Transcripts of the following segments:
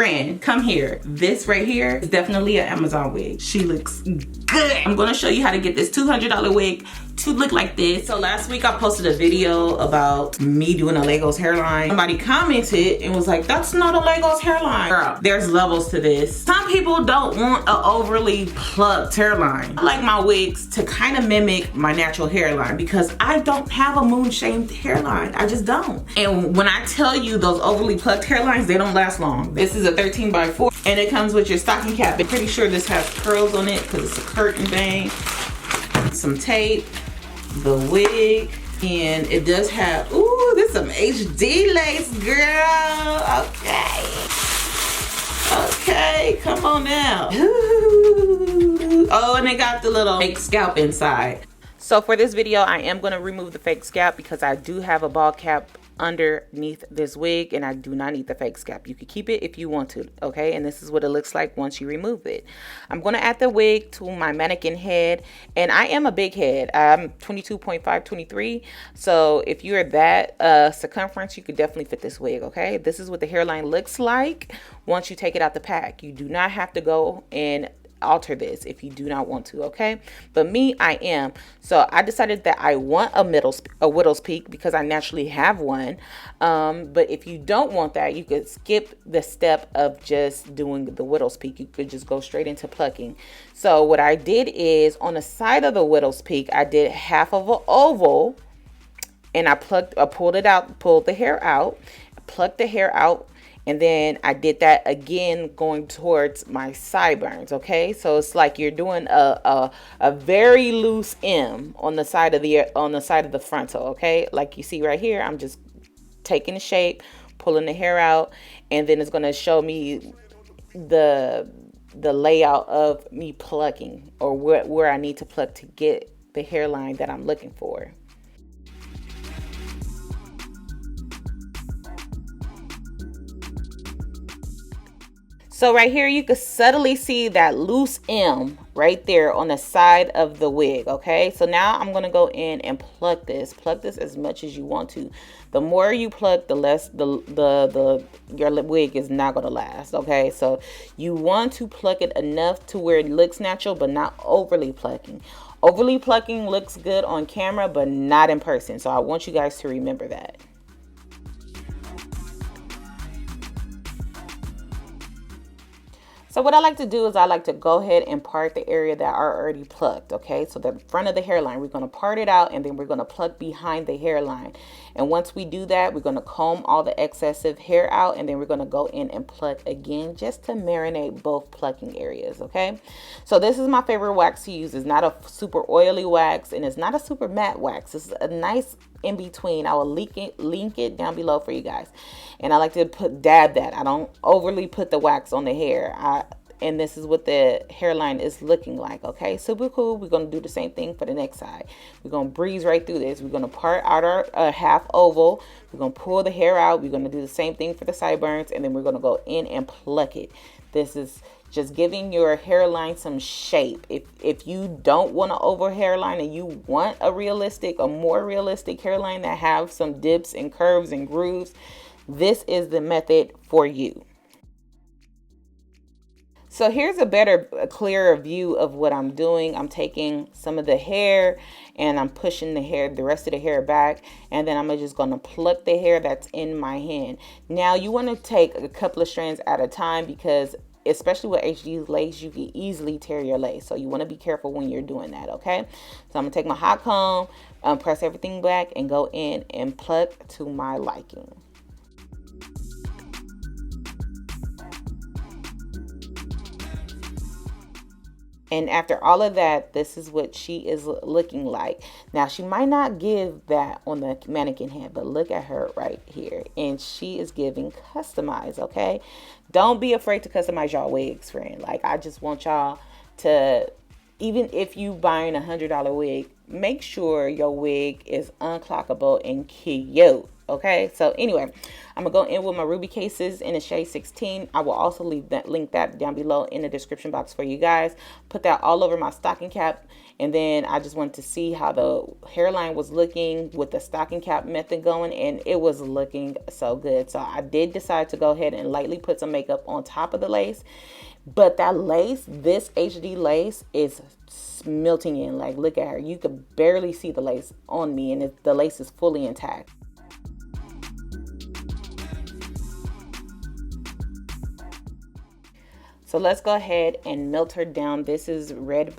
Friend, come here. This right here is definitely an Amazon wig. She looks good. I'm gonna show you how to get this $200 wig to look like this. So last week I posted a video about me doing a Legos hairline. Somebody commented and was like, that's not a Legos hairline. Girl, there's levels to this. Some people don't want an overly plucked hairline. I like my wigs to kind of mimic my natural hairline because I don't have a moon-shaped hairline. I just don't. And when I tell you those overly plucked hairlines, they don't last long. This is a 13x4 and it comes with your stocking cap. I'm pretty sure this has pearls on it because it's a curtain thing. Some tape, the wig, and it does have, ooh, this is some HD lace, girl. Okay, come on now. Ooh. Oh, and it got the little fake scalp inside. So for this video, I am going to remove the fake scalp because I do have a bald cap underneath this wig and I do not need the fake scalp. You can keep it if you want to, okay? And this is what it looks like once you remove it. I'm going to add the wig to my mannequin head, and I am a big head. I'm 22.5, 23. So if you're that circumference, you could definitely fit this wig, okay? This is what the hairline looks like once you take it out the pack. You do not have to go and alter this if you do not want to, okay? But me, I am. So I decided that I want a widow's peak because I naturally have one. But if you don't want that, you could skip the step of just doing the widow's peak. You could just go straight into plucking. So what I did is on the side of the widow's peak, I did half of an oval and I pulled it out, pulled the hair out, plucked the hair out. And then I did that again going towards my sideburns, okay? So it's like you're doing a very loose M on the side of the frontal, okay? Like you see right here, I'm just taking the shape, pulling the hair out, and then it's gonna show me the layout of me plucking or where I need to pluck to get the hairline that I'm looking for. So right here, you can subtly see that loose M right there on the side of the wig, okay? So now I'm gonna go in and pluck this as much as you want to. The more you pluck, the less your wig is not gonna last, okay? So you want to pluck it enough to where it looks natural, but not overly plucking. Overly plucking looks good on camera, but not in person. So I want you guys to remember that. So what I like to do is I like to go ahead and part the area that are already plucked, okay? So the front of the hairline, we're going to part it out and then we're going to pluck behind the hairline. And once we do that, we're going to comb all the excessive hair out and then we're going to go in and pluck again just to marinate both plucking areas, okay? So this is my favorite wax to use. It's not a super oily wax and it's not a super matte wax. It's a nice in between. I will link it down below for you guys. And I like to dab that. I don't overly put the wax on the hair. And this is what the hairline is looking like, okay? Super cool. We're going to do the same thing for the next side. We're going to breeze right through this. We're going to part out our half oval. We're going to pull the hair out. We're going to do the same thing for the sideburns. And then we're going to go in and pluck it. This is just giving your hairline some shape. If you don't want an oval hairline and you want a more realistic hairline that have some dips and curves and grooves, this is the method for you. So here's a clearer view of what I'm doing. I'm taking some of the hair and I'm pushing the rest of the hair back. And then I'm just going to pluck the hair that's in my hand. Now you want to take a couple of strands at a time because especially with HD lace, you can easily tear your lace. So you want to be careful when you're doing that, okay? So I'm going to take my hot comb, press everything back and go in and pluck to my liking. And after all of that, this is what she is looking like. Now, she might not give that on the mannequin head, but look at her right here. And she is giving customized, okay? Don't be afraid to customize y'all wigs, friend. Like, I just want y'all to, even if you buying $100 wig, make sure your wig is unclockable and cute, Okay, so anyway, I'm gonna go in with my ruby cases in the shade 16. I will also leave that link that down below in the description box for you guys. Put that all over my stocking cap, and then I just wanted to see how the hairline was looking with the stocking cap method going, and it was looking so good. So I did decide to go ahead and lightly put some makeup on top of the lace. But that lace, this HD lace, is melting in. Like, look at her. You could barely see the lace on me, and the lace is fully intact. So let's go ahead and melt her down. This is Red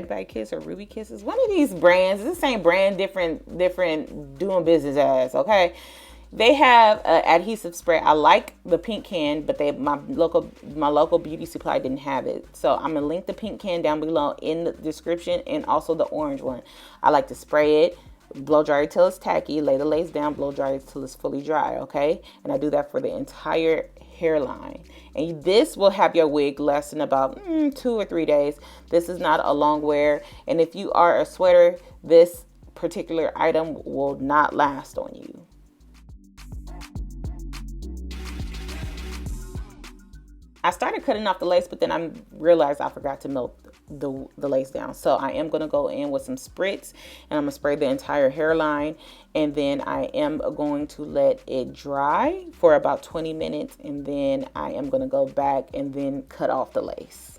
by Kiss or Ruby Kisses. One of these brands. It's the same brand, different doing business as, okay? They have an adhesive spray. I like the pink can, but my local beauty supply didn't have it. So I'm gonna link the pink can down below in the description, and also the orange one. I like to spray it, blow dry it till it's tacky, lay the lace down, blow dry it till it's fully dry, okay? And I do that for the entire hairline. And this will have your wig last in about 2 or 3 days. This is not a long wear. And if you are a sweater, this particular item will not last on you. I started cutting off the lace, but then I realized I forgot to melt the lace down. So I am going to go in with some spritz, and I'm going to spray the entire hairline, and then I am going to let it dry for about 20 minutes, and then I am going to go back and then cut off the lace.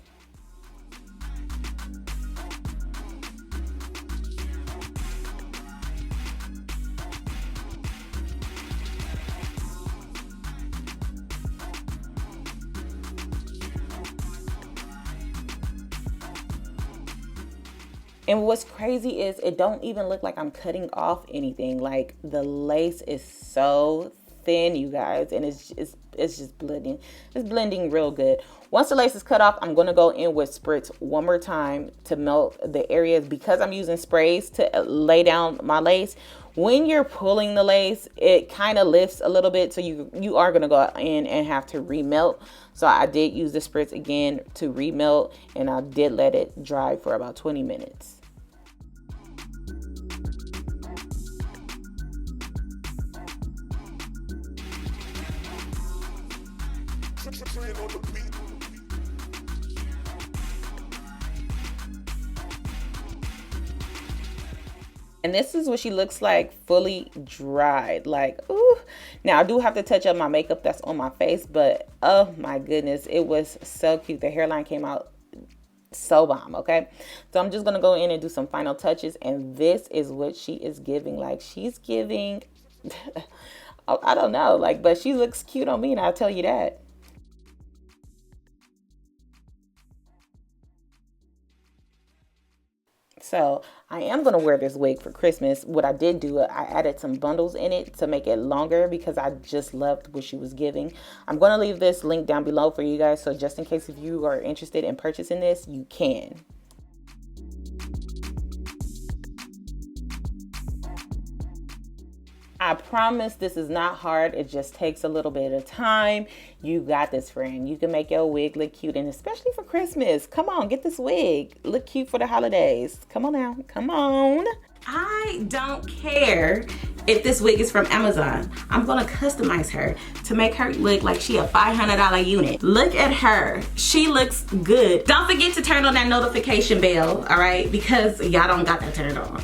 And what's crazy is it don't even look like I'm cutting off anything. Like, the lace is so thin, you guys, and it's just blending. It's blending real good. Once the lace is cut off, I'm going to go in with spritz one more time to melt the areas, because I'm using sprays to lay down my lace. When you're pulling the lace, it kind of lifts a little bit, so you are going to go in and have to remelt. So I did use the spritz again to remelt, and I did let it dry for about 20 minutes. And this is what she looks like fully dried. Like, ooh. Now I do have to touch up my makeup that's on my face, but oh my goodness, it was so cute. The hairline came out so bomb, okay? So I'm just gonna go in and do some final touches, and this is what she is giving. Like, she's giving I don't know, like, but she looks cute on me, and I'll tell you that. So I am going to wear this wig for Christmas. What I did do, I added some bundles in it to make it longer, because I just loved what she was giving. I'm going to leave this link down below for you guys, so just in case if you are interested in purchasing this, you can. I promise this is not hard. It just takes a little bit of time. You got this, friend. You can make your wig look cute, and especially for Christmas. Come on, get this wig. Look cute for the holidays. Come on now. Come on. I don't care if this wig is from Amazon. I'm gonna customize her to make her look like she a $500 unit. Look at her. She looks good. Don't forget to turn on that notification bell, all right? Because y'all don't got that turned on.